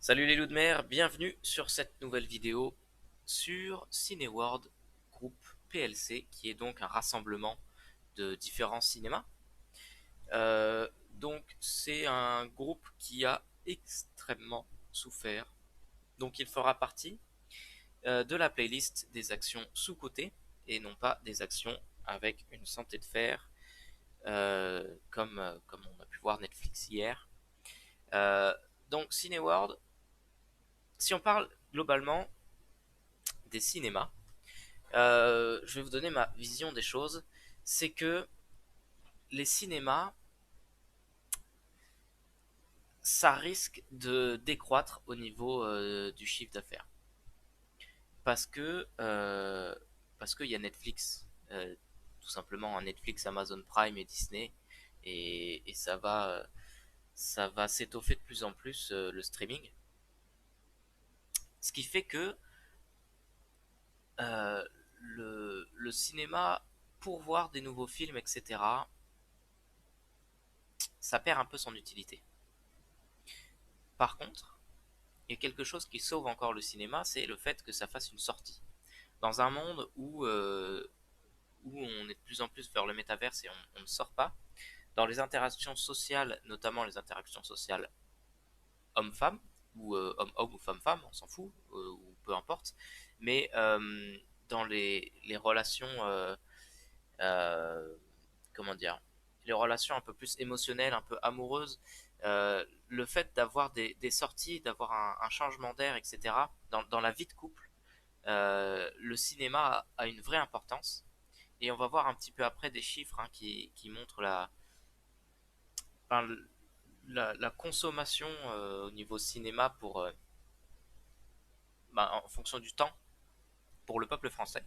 Salut les loups de mer, bienvenue sur cette nouvelle vidéo sur Cineworld Group PLC, qui est donc un rassemblement de différents cinémas. Donc c'est un groupe qui a extrêmement souffert, donc il fera partie de la playlist des actions sous-cotées et non pas des actions avec une santé de fer, comme on a pu voir Netflix hier. Euh, donc Cineworld, si on parle globalement des cinémas, je vais vous donner ma vision des choses. C'est que les cinémas, ça risque de décroître au niveau du chiffre d'affaires. Parce que parce qu'il y a Netflix, tout simplement Netflix, Amazon Prime et Disney, et ça va s'étoffer de plus en plus le streaming. Ce qui fait que euh, le cinéma, pour voir des nouveaux films, etc., ça perd un peu son utilité. Par contre, il y a quelque chose qui sauve encore le cinéma, c'est le fait que ça fasse une sortie. Dans un monde où on est de plus en plus vers le métaverse et on ne sort pas, dans les interactions sociales, notamment les interactions sociales homme-femme, ou homme-homme ou femme-femme, on s'en fout, ou peu importe, mais dans les relations, euh, comment dire, les relations un peu plus émotionnelles, un peu amoureuses, le fait d'avoir des sorties, d'avoir un changement d'air, etc., dans la vie de couple, le cinéma a une vraie importance. Et on va voir un petit peu après des chiffres qui montrent enfin, la consommation au niveau cinéma en fonction du temps pour le peuple français.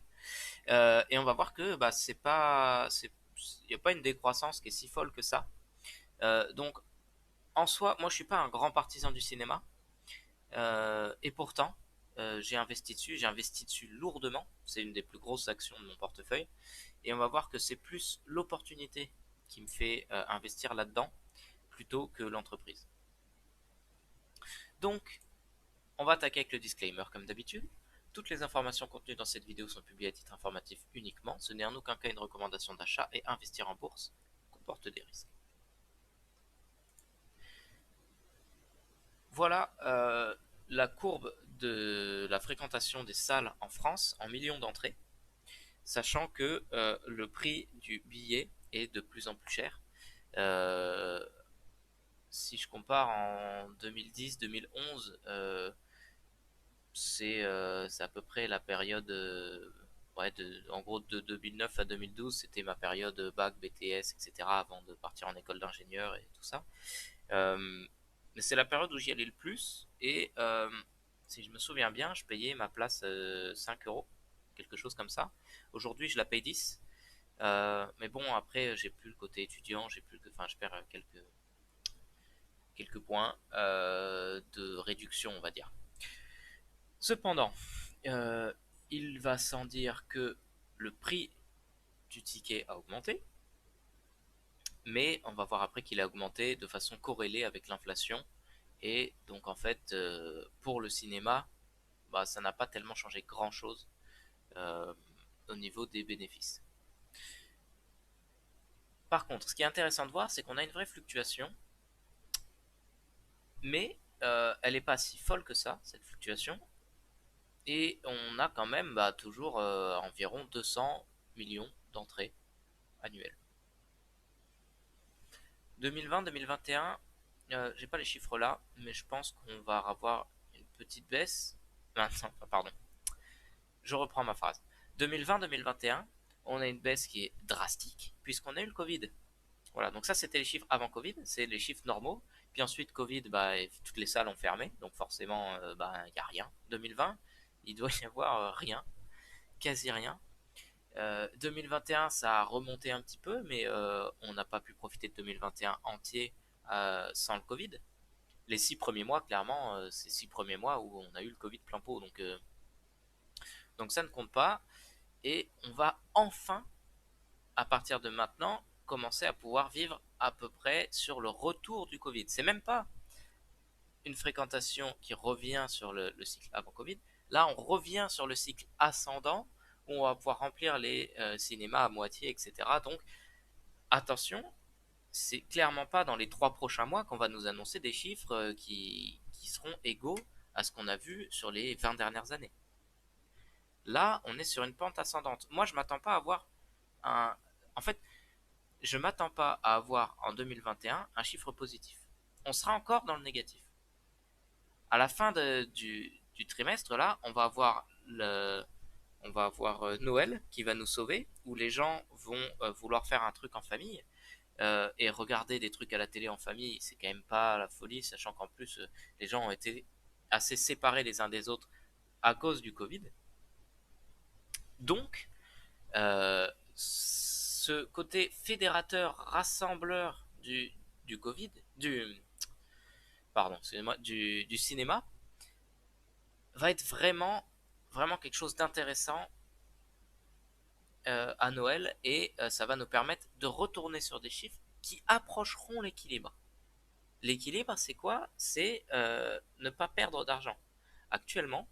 Et on va voir que c'est pas, il n'y a pas une décroissance qui est si folle que ça. Donc en soi, moi je suis pas un grand partisan du cinéma. Et pourtant, j'ai investi dessus lourdement. C'est une des plus grosses actions de mon portefeuille. Et on va voir que c'est plus l'opportunité qui me fait investir là-dedans plutôt que l'entreprise. Donc, on va attaquer avec le disclaimer comme d'habitude. Toutes les informations contenues dans cette vidéo sont publiées à titre informatif uniquement. Ce n'est en aucun cas une recommandation d'achat et investir en bourse comporte des risques. Voilà la courbe de la fréquentation des salles en France en millions d'entrées, sachant que le prix du billet est de plus en plus cher. Euh, Si je compare en 2010-2011, c'est à peu près la période, ouais, en gros de 2009 à 2012, c'était ma période bac, BTS, etc., avant de partir en école d'ingénieur et tout ça. Euh, mais c'est la période où j'y allais le plus, et si je me souviens bien, je payais ma place 5 euros, quelque chose comme ça. Aujourd'hui, je la paye 10. Mais bon, après, j'ai plus le côté étudiant, enfin, je perds quelques points de réduction, on va dire. Cependant, euh, il va sans dire que le prix du ticket a augmenté, mais on va voir après qu'il a augmenté de façon corrélée avec l'inflation. Et donc en fait, pour le cinéma, ça n'a pas tellement changé grand-chose euh, au niveau des bénéfices. Par contre, ce qui est intéressant de voir, c'est qu'on a une vraie fluctuation, mais elle n'est pas si folle que ça, cette fluctuation. Et on a quand même toujours environ 200 millions d'entrées annuelles. 2020-2021, j'ai pas les chiffres là, mais je pense qu'on va avoir une petite baisse. Maintenant, pardon, je reprends ma phrase. 2020-2021, on a une baisse qui est drastique puisqu'on a eu le Covid. Voilà, donc ça c'était les chiffres avant Covid, c'est les chiffres normaux. Puis ensuite Covid, toutes les salles ont fermé, donc forcément il n'y a rien. 2020, il doit y avoir rien, quasi rien. 2021, ça a remonté un petit peu, mais on n'a pas pu profiter de 2021 entier sans le Covid. Les 6 premiers mois, clairement, c'est 6 premiers mois où on a eu le Covid plein pot, donc ça ne compte pas. Et on va enfin, à partir de maintenant, commencer à pouvoir vivre à peu près sur le retour du Covid. C'est même pas une fréquentation qui revient sur le cycle avant Covid. Là, on revient sur le cycle ascendant où on va pouvoir remplir les cinémas à moitié, etc. Donc, attention, c'est clairement pas dans les 3 prochains mois qu'on va nous annoncer des chiffres qui seront égaux à ce qu'on a vu sur les 20 dernières années. Là, on est sur une pente ascendante. Moi, je m'attends pas à avoir un... En fait, je m'attends pas à avoir en 2021 un chiffre positif. On sera encore dans le négatif. À la fin du trimestre, là, on va avoir Noël qui va nous sauver, où les gens vont vouloir faire un truc en famille. Et regarder des trucs à la télé en famille, c'est quand même pas la folie, sachant qu'en plus, les gens ont été assez séparés les uns des autres à cause du Covid. Donc, ce côté fédérateur, rassembleur du Covid, pardon, excusez-moi, du cinéma, va être vraiment, vraiment quelque chose d'intéressant à Noël et ça va nous permettre de retourner sur des chiffres qui approcheront l'équilibre. L'équilibre, c'est quoi? C'est ne pas perdre d'argent. Actuellement,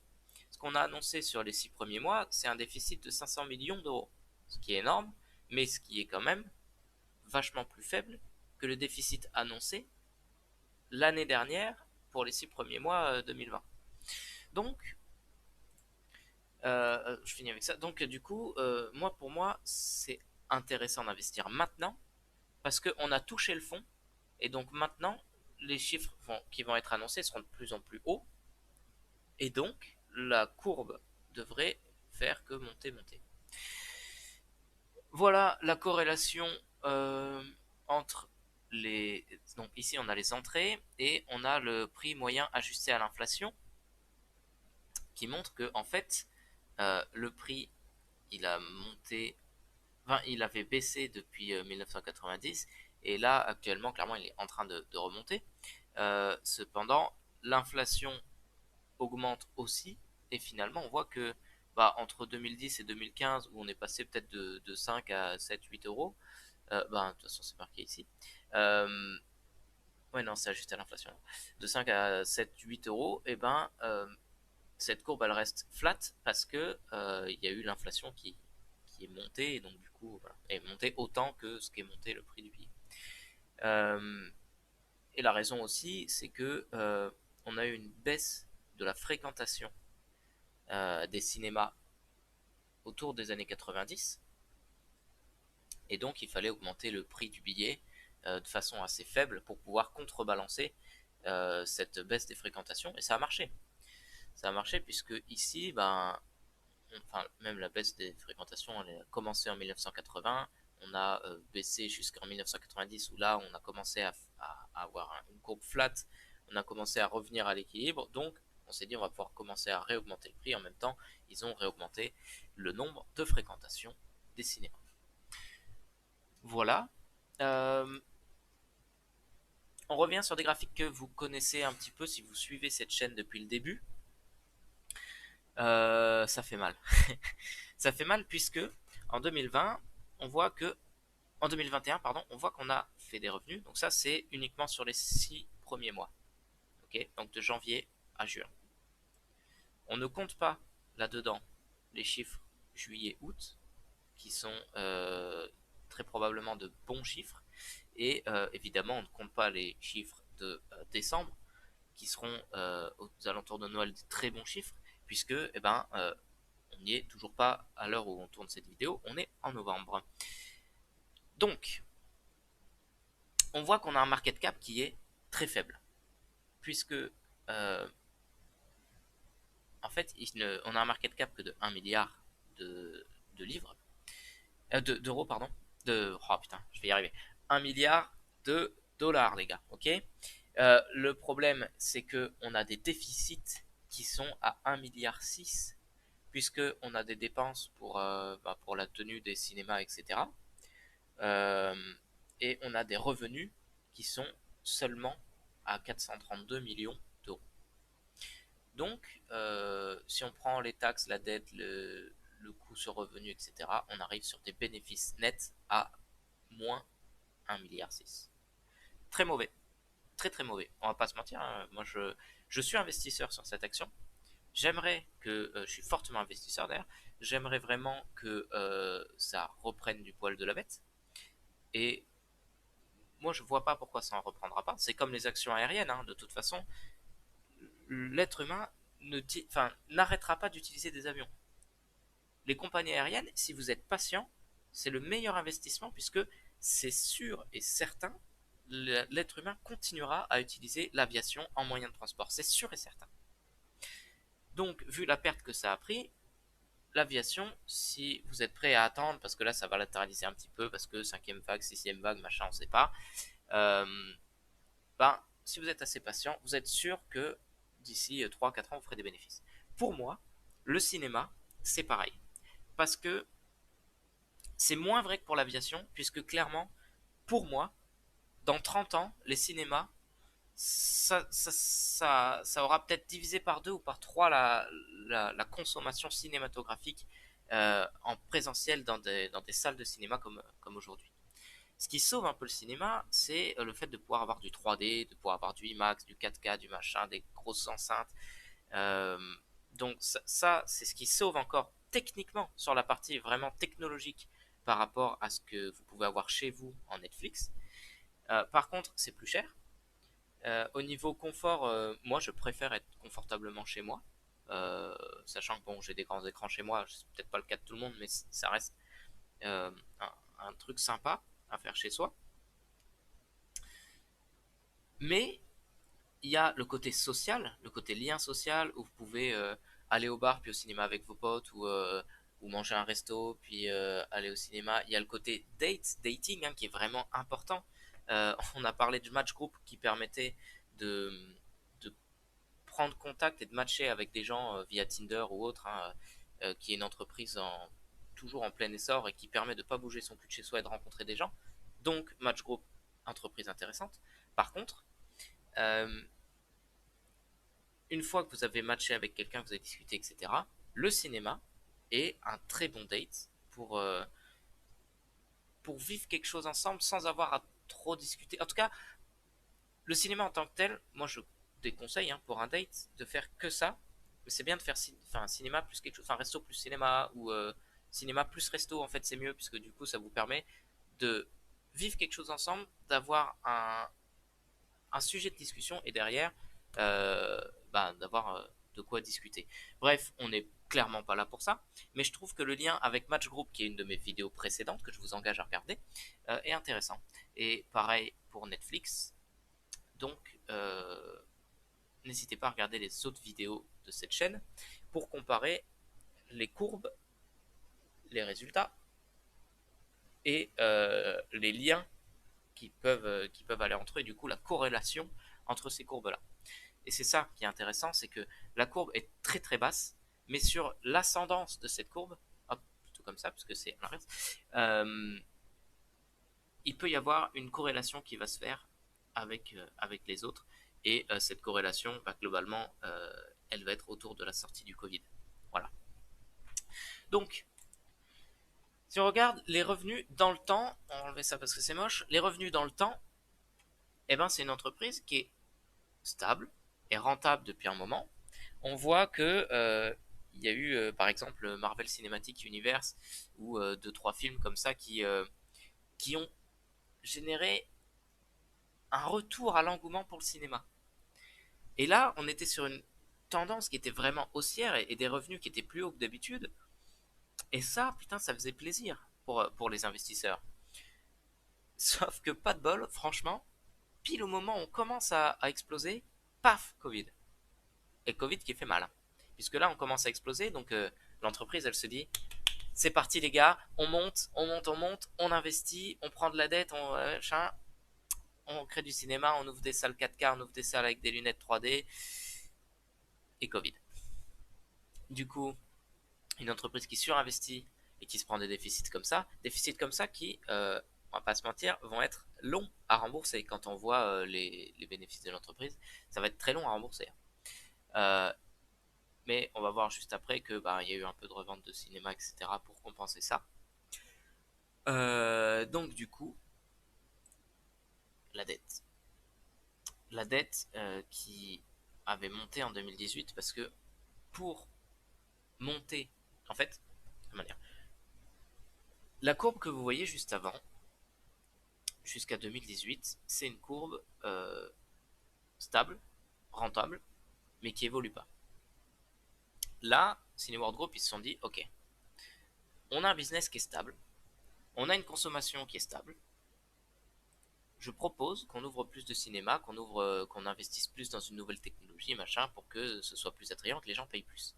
ce qu'on a annoncé sur les 6 premiers mois, c'est un déficit de 500 millions d'euros, ce qui est énorme, mais ce qui est quand même vachement plus faible que le déficit annoncé l'année dernière pour les 6 premiers mois 2020. Donc, je finis avec ça. Donc, du coup, pour moi, c'est intéressant d'investir maintenant parce qu'on a touché le fond et donc maintenant, les chiffres qui vont être annoncés seront de plus en plus hauts et donc la courbe devrait faire que monter, monter. Voilà la corrélation entre les... Donc ici on a les entrées et on a le prix moyen ajusté à l'inflation qui montre que en fait le prix il a monté, enfin il avait baissé depuis 1990 et là actuellement clairement il est en train de remonter. Cependant l'inflation augmente aussi et finalement on voit que entre 2010 et 2015 où on est passé peut-être de 5 à 7 8 euros, de toute façon c'est marqué ici, ouais non c'est ajusté à l'inflation, de 5 à 7 8 euros, et cette courbe elle reste flat parce que il y a eu l'inflation qui est montée et donc du coup voilà, est montée autant que ce qui est monté le prix du billet. Et la raison aussi c'est que on a eu une baisse de la fréquentation des cinémas autour des années 90 et donc il fallait augmenter le prix du billet de façon assez faible pour pouvoir contrebalancer cette baisse des fréquentations et ça a marché. Ça a marché puisque ici, même la baisse des fréquentations elle a commencé en 1980, on a baissé jusqu'en 1990 où là on a commencé à avoir une courbe flat, on a commencé à revenir à l'équilibre, donc on s'est dit on va pouvoir commencer à réaugmenter le prix. En même temps ils ont réaugmenté le nombre de fréquentations des cinémas. Voilà. Euh, on revient sur des graphiques que vous connaissez un petit peu si vous suivez cette chaîne depuis le début. Ça fait mal. Ça fait mal puisque en 2020, on voit que en 2021, pardon, on voit qu'on a fait des revenus. Donc ça, c'est uniquement sur les 6 premiers mois. Ok, donc de janvier à juin. On ne compte pas là-dedans les chiffres juillet-août, qui sont très probablement de bons chiffres. Et évidemment, on ne compte pas les chiffres de décembre, qui seront aux alentours de Noël de très bons chiffres, puisque on n'y est toujours pas à l'heure où on tourne cette vidéo, on est en novembre. Donc, on voit qu'on a un market cap qui est très faible, puisque en fait, on a un market cap que de 1 milliard de livres, d'euros, pardon, oh putain, je vais y arriver, 1 milliard de dollars, les gars, ok. Le problème, c'est que on a des déficits qui sont à 1,6 milliard, puisque on a des dépenses pour la tenue des cinémas, etc. Et on a des revenus qui sont seulement à 432 millions d'euros. Donc, si on prend les taxes, la dette, le coût sur revenu, etc., on arrive sur des bénéfices nets à moins 1,6 milliard. Très mauvais. très très mauvais. On va pas se mentir, hein. Moi je suis investisseur sur cette action. J'aimerais que, je suis fortement investisseur d'ailleurs, j'aimerais vraiment que ça reprenne du poil de la bête. Et moi je vois pas pourquoi ça en reprendra pas. C'est comme les actions aériennes, hein. De toute façon, l'être humain n'arrêtera pas d'utiliser des avions. Les compagnies aériennes, si vous êtes patient, c'est le meilleur investissement puisque c'est sûr et certain, l'être humain continuera à utiliser l'aviation en moyen de transport. C'est sûr et certain. Donc, vu la perte que ça a pris, l'aviation, si vous êtes prêt à attendre, parce que là ça va latéraliser un petit peu, parce que cinquième vague, sixième vague, machin, on sait pas, euh, ben, si vous êtes assez patient, vous êtes sûr que d'ici 3-4 ans, vous ferez des bénéfices. Pour moi, le cinéma, c'est pareil. Parce que c'est moins vrai que pour l'aviation, puisque clairement, pour moi, dans 30 ans, les cinémas, ça aura peut-être divisé par 2 ou par 3 la consommation cinématographique en présentiel dans des salles de cinéma comme aujourd'hui. Ce qui sauve un peu le cinéma, c'est le fait de pouvoir avoir du 3D, de pouvoir avoir du IMAX, du 4K, du machin, des grosses enceintes. Euh, donc c'est ce qui sauve encore techniquement sur la partie vraiment technologique par rapport à ce que vous pouvez avoir chez vous en Netflix. Par contre, c'est plus cher. Au niveau confort, moi je préfère être confortablement chez moi. Sachant que bon, j'ai des grands écrans chez moi, c'est peut-être pas le cas de tout le monde, mais ça reste euh, un truc sympa à faire chez soi. Mais il y a le côté social, le côté lien social, où vous pouvez aller au bar puis au cinéma avec vos potes, ou manger un resto puis aller au cinéma. Il y a le côté dating, hein, qui est vraiment important. On a parlé de match group qui permettait de, de prendre contact et de matcher avec des gens via Tinder ou autre, hein, qui est une entreprise toujours en plein essor et qui permet de ne pas bouger son cul de chez soi et de rencontrer des gens. Donc, match group, entreprise intéressante. Par contre, euh, une fois que vous avez matché avec quelqu'un, que vous avez discuté, etc., le cinéma est un très bon date pour vivre quelque chose ensemble sans avoir à trop discuter. En tout cas, le cinéma en tant que tel, moi je déconseille, hein, pour un date de faire que ça. Mais c'est bien de faire cinéma plus quelque chose, enfin resto plus cinéma ou cinéma plus resto, en fait c'est mieux puisque du coup ça vous permet de vivre quelque chose ensemble, d'avoir un sujet de discussion et derrière d'avoir de quoi discuter. Bref, on n'est clairement pas là pour ça, mais je trouve que le lien avec Match Group, qui est une de mes vidéos précédentes que je vous engage à regarder, est intéressant. Et pareil pour Netflix, donc n'hésitez pas à regarder les autres vidéos de cette chaîne pour comparer les courbes, les résultats et les liens qui peuvent aller entre eux et du coup la corrélation entre ces courbes-là. Et c'est ça qui est intéressant, c'est que la courbe est très très basse, mais sur l'ascendance de cette courbe, hop, plutôt comme ça, parce que c'est l'inverse, il peut y avoir une corrélation qui va se faire avec les autres. Et cette corrélation, bah, globalement, elle va être autour de la sortie du Covid. Voilà. Donc, si on regarde les revenus dans le temps, on va enlever ça parce que c'est moche, les revenus dans le temps, eh ben, c'est une entreprise qui est stable et rentable depuis un moment. On voit que il y a eu par exemple Marvel Cinematic Universe ou 2-3 films comme ça qui ont généré un retour à l'engouement pour le cinéma. Et là, on était sur une tendance qui était vraiment haussière et des revenus qui étaient plus hauts que d'habitude. Et ça, putain, ça faisait plaisir pour les investisseurs. Sauf que pas de bol, franchement, pile au moment où on commence à exploser, paf, Covid. Et Covid qui fait mal, hein. Puisque là, on commence à exploser, donc l'entreprise, elle se dit, c'est parti les gars, on monte, on monte, on monte, on investit, on prend de la dette, on crée du cinéma, on ouvre des salles 4K, on ouvre des salles avec des lunettes 3D, et Covid. Du coup, une entreprise qui surinvestit et qui se prend des déficits comme ça qui, on va pas se mentir, vont être longs à rembourser. Quand on voit les bénéfices de l'entreprise, ça va être très long à rembourser. Euh, mais on va voir juste après que bah, y a eu un peu de revente de cinéma, etc. pour compenser ça. Donc du coup, la dette. la dette qui avait monté en 2018 parce que pour monter, en fait, comment dire, la courbe que vous voyez juste avant, jusqu'à 2018, c'est une courbe stable, rentable, mais qui évolue pas. Là, Cineworld Group, ils se sont dit, ok, on a un business qui est stable, on a une consommation qui est stable, je propose qu'on ouvre plus de cinéma, qu'on investisse plus dans une nouvelle technologie, machin, pour que ce soit plus attrayant, que les gens payent plus.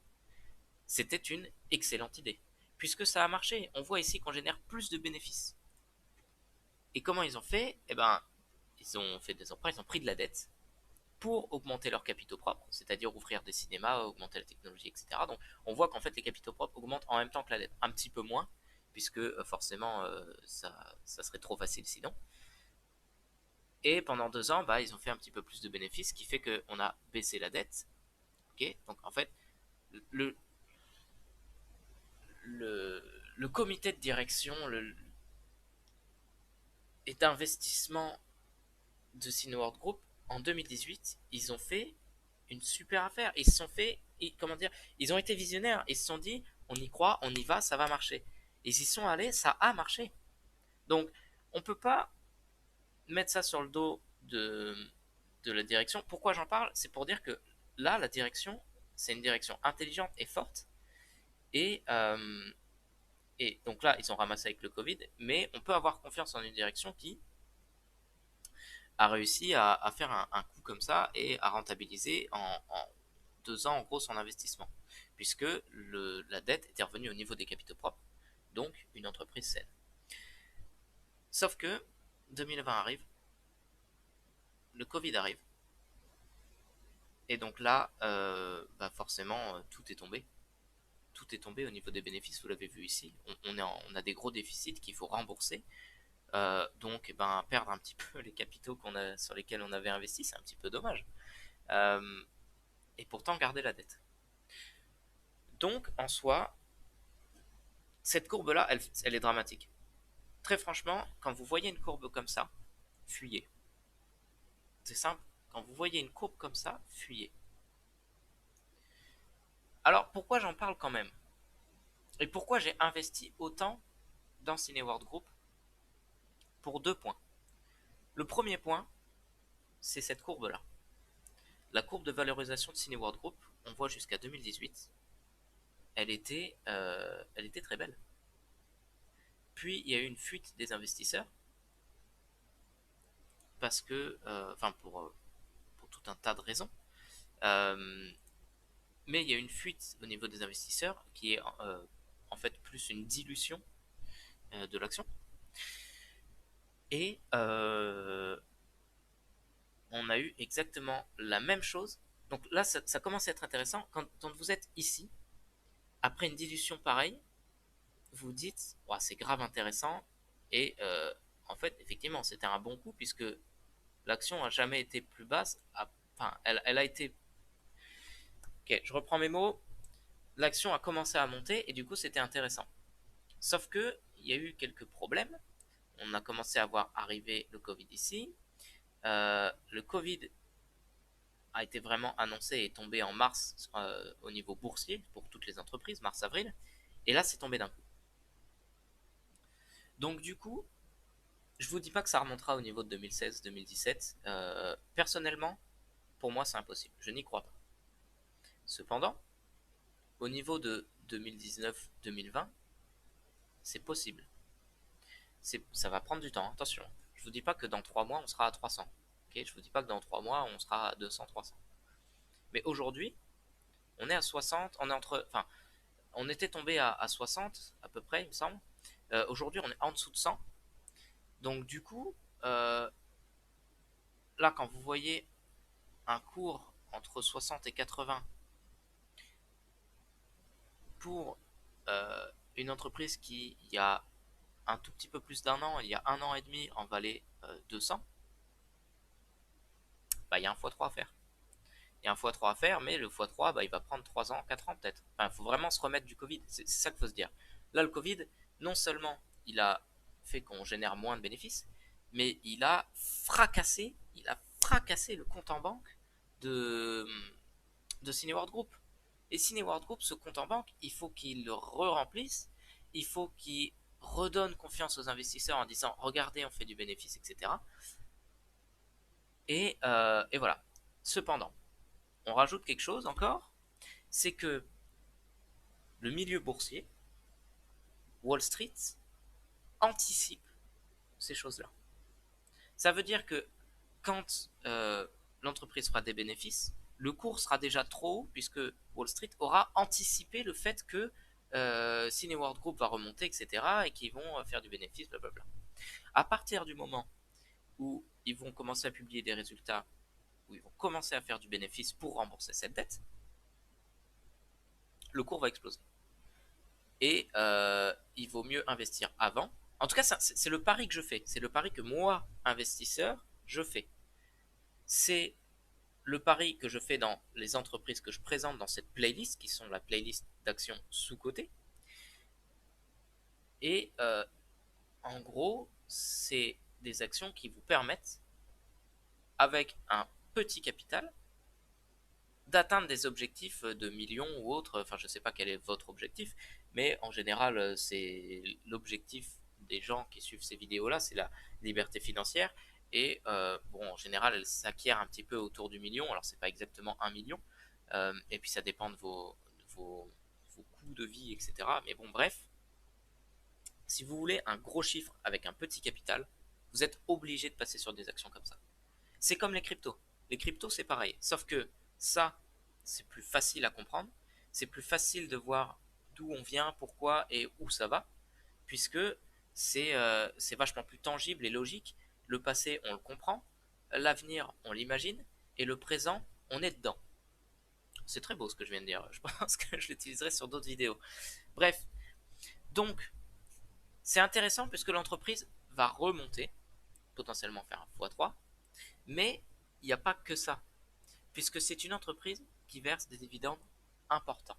C'était une excellente idée, puisque ça a marché. On voit ici qu'on génère plus de bénéfices. Et comment ils ont fait? Eh ben, ils ont fait des emprunts, ils ont pris de la dette pour augmenter leurs capitaux propres, c'est-à-dire ouvrir des cinémas, augmenter la technologie, etc. Donc on voit qu'en fait les capitaux propres augmentent en même temps que la dette, un petit peu moins, puisque forcément ça serait trop facile sinon. Et pendant 2 ans, bah, ils ont fait un petit peu plus de bénéfices, ce qui fait qu'on a baissé la dette. Okay, donc en fait, le, le, le comité de direction et d'investissement de Cineworld Group, en 2018, ils ont fait une super affaire. Ils se sont fait, comment dire, ils ont été visionnaires. Ils se sont dit, on y croit, on y va, ça va marcher. Ils y sont allés, ça a marché. Donc, on peut pas mettre ça sur le dos de la direction. Pourquoi j'en parle? C'est pour dire que là, la direction, c'est une direction intelligente et forte. Et, euh, et donc là, ils ont ramassé avec le Covid, mais on peut avoir confiance en une direction qui a réussi à faire un coup comme ça et à rentabiliser en 2 ans en gros son investissement, puisque la dette était revenue au niveau des capitaux propres, donc une entreprise saine. Sauf que 2020 arrive, le Covid arrive, et donc là, bah forcément, tout est tombé. Tout est tombé au niveau des bénéfices, vous l'avez vu ici. On a des gros déficits qu'il faut rembourser. Donc, eh ben, perdre un petit peu les capitaux sur lesquels on avait investi, c'est un petit peu dommage. Euh, et pourtant, garder la dette. Donc, en soi, cette courbe-là, elle est dramatique. Très franchement, quand vous voyez une courbe comme ça, fuyez. C'est simple. Quand vous voyez une courbe comme ça, fuyez. Alors, pourquoi j'en parle quand même? Et pourquoi j'ai investi autant dans Cineworld Group? Pour 2 points. Le premier point, c'est cette courbe-là. La courbe de valorisation de Cineworld Group, on voit jusqu'à 2018, elle était très belle. Puis, il y a eu une fuite des investisseurs, parce que, enfin, pour tout un tas de raisons. Euh, mais il y a une fuite au niveau des investisseurs qui est en fait plus une dilution de l'action. Et on a eu exactement la même chose. Donc là, ça commence à être intéressant. Quand vous êtes ici, après une dilution pareille, vous dites, oh, c'est grave intéressant. Et en fait, effectivement, c'était un bon coup puisque l'action a jamais été plus basse. Enfin, elle a été. Ok, je reprends mes mots. L'action a commencé à monter et du coup, c'était intéressant. Sauf que il y a eu quelques problèmes. On a commencé à voir arriver le Covid ici. Le Covid a été vraiment annoncé et tombé en mars au niveau boursier pour toutes les entreprises, mars-avril. Et là, c'est tombé d'un coup. Donc du coup, je vous dis pas que ça remontera au niveau de 2016-2017. Personnellement, pour moi, c'est impossible. Je n'y crois pas. Cependant, au niveau de 2019-2020, c'est possible. Ça va prendre du temps, attention. Je vous dis pas que dans 3 mois, on sera à 300. Okay, je vous dis pas que dans 3 mois, on sera à 200, 300. Mais aujourd'hui, on est à 60, on est entre, enfin, on était tombé à 60 à peu près, il me semble. Aujourd'hui, on est en dessous de 100. Donc du coup, là, quand vous voyez un cours entre 60 et 80 pour une entreprise qui, il y a un tout petit peu plus d'un an, il y a 1 an et demi, en valait 200, bah, il y a un x3 à faire. Il y a un x3 à faire, mais le x3, bah, il va prendre 3 ans, 4 ans peut-être. Enfin, il faut vraiment se remettre du Covid. C'est ça qu'il faut se dire. Là, le Covid, non seulement il a fait qu'on génère moins de bénéfices, mais il a fracasser le compte en banque de, de Cineworld Group. Et Cineworld Group, ce compte en banque, il faut qu'il le re-remplisse, il faut qu'il redonne confiance aux investisseurs en disant regardez, on fait du bénéfice, etc. Et voilà. Cependant, on rajoute quelque chose encore, c'est que le milieu boursier, Wall Street, anticipe ces choses-là. Ça veut dire que quand l'entreprise fera des bénéfices, le cours sera déjà trop haut puisque Wall Street aura anticipé le fait que Cineworld Group va remonter, etc. et qu'ils vont faire du bénéfice, blablabla. À partir du moment où ils vont commencer à publier des résultats, où ils vont commencer à faire du bénéfice pour rembourser cette dette, le cours va exploser. Et il vaut mieux investir avant. En tout cas, c'est le pari que je fais. C'est le pari que moi, investisseur, je fais. C'est le pari que je fais dans les entreprises que je présente dans cette playlist, qui sont la playlist d'actions sous-cotées. Et en gros, c'est des actions qui vous permettent, avec un petit capital, d'atteindre des objectifs de millions ou autres. Enfin, je ne sais pas quel est votre objectif, mais en général, c'est l'objectif des gens qui suivent ces vidéos-là, c'est la liberté financière. Et bon, en général, elle s'acquiert un petit peu autour du million. Alors, c'est pas exactement 1 million. Et puis, ça dépend de vos coûts de vie, etc. Mais bon, bref, si vous voulez un gros chiffre avec un petit capital, vous êtes obligé de passer sur des actions comme ça. C'est comme les cryptos. Les cryptos, c'est pareil. Sauf que ça, c'est plus facile à comprendre. C'est plus facile de voir d'où on vient, pourquoi et où ça va. Puisque c'est vachement plus tangible et logique. Le passé, on le comprend. L'avenir, on l'imagine. Et le présent, on est dedans. C'est très beau ce que je viens de dire. Je pense que je l'utiliserai sur d'autres vidéos. Bref. Donc, c'est intéressant puisque l'entreprise va remonter, potentiellement faire un x3. Mais il n'y a pas que ça, puisque c'est une entreprise qui verse des dividendes importants.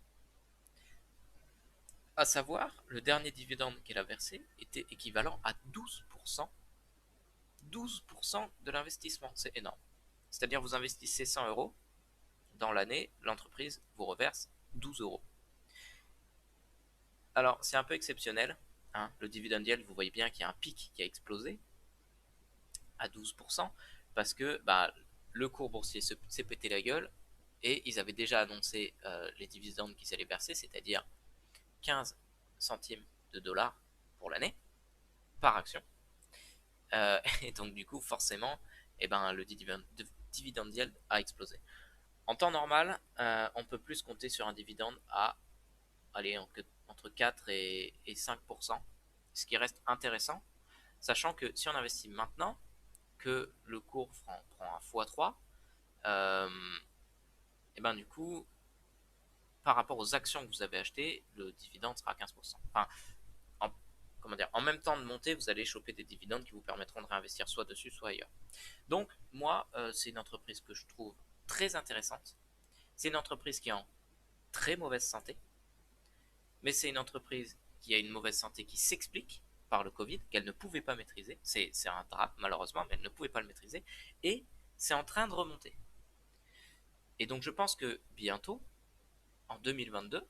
À savoir, le dernier dividende qu'elle a versé était équivalent à 12%, 12% de l'investissement. C'est énorme. C'est-à-dire vous investissez 100 euros, dans l'année, l'entreprise vous reverse 12 euros. Alors, c'est un peu exceptionnel. Hein, le dividend yield, vous voyez bien qu'il y a un pic qui a explosé à 12%, parce que bah, le cours boursier s'est pété la gueule, et ils avaient déjà annoncé les dividendes qu'ils allaient verser, c'est-à-dire 15 centimes de dollars pour l'année, par action. Et donc du coup, forcément, eh ben, le dividend yield a explosé. En temps normal, on peut plus compter sur un dividende à aller entre 4 et 5%, ce qui reste intéressant, sachant que si on investit maintenant, que le cours prend un x3, et ben du coup, par rapport aux actions que vous avez achetées, le dividende sera à 15%. Enfin, en, comment dire, en même temps de monter, vous allez choper des dividendes qui vous permettront de réinvestir soit dessus, soit ailleurs. Donc, moi, c'est une entreprise que je trouve très intéressante. C'est une entreprise qui est en très mauvaise santé, mais c'est une entreprise qui a une mauvaise santé qui s'explique par le Covid, qu'elle ne pouvait pas maîtriser. C'est un drame, malheureusement, mais elle ne pouvait pas le maîtriser. Et c'est en train de remonter. Et donc, je pense que bientôt, en 2022,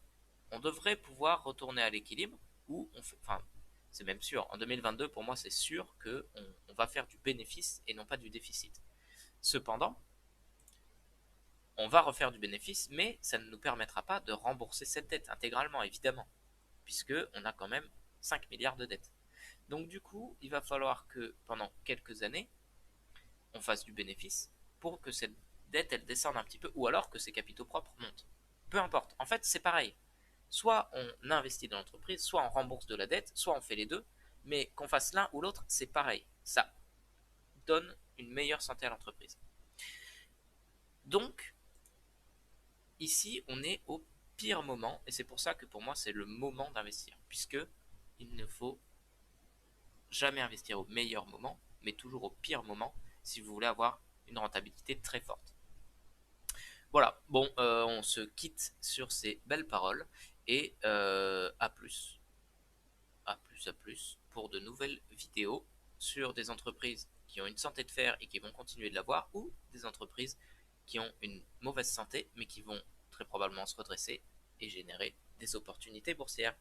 on devrait pouvoir retourner à l'équilibre où on fait, enfin, c'est même sûr, en 2022, pour moi, c'est sûr qu'on va faire du bénéfice et non pas du déficit. Cependant, on va refaire du bénéfice, mais ça ne nous permettra pas de rembourser cette dette intégralement, évidemment, puisque on a quand même 5 milliards de dettes. Donc du coup, il va falloir que pendant quelques années, on fasse du bénéfice pour que cette dette, elle descende un petit peu, ou alors que ses capitaux propres montent. Peu importe. En fait, c'est pareil. Soit on investit dans l'entreprise, soit on rembourse de la dette, soit on fait les deux, mais qu'on fasse l'un ou l'autre, c'est pareil. Ça donne une meilleure santé à l'entreprise. Donc, ici, on est au pire moment, et c'est pour ça que pour moi, c'est le moment d'investir, puisque il ne faut jamais investir au meilleur moment, mais toujours au pire moment, si vous voulez avoir une rentabilité très forte. Voilà, bon, on se quitte sur ces belles paroles, et à plus, à plus, pour de nouvelles vidéos sur des entreprises qui ont une santé de fer et qui vont continuer de l'avoir, ou des entreprises qui ont une mauvaise santé mais qui vont très probablement se redresser et générer des opportunités boursières.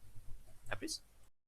A plus.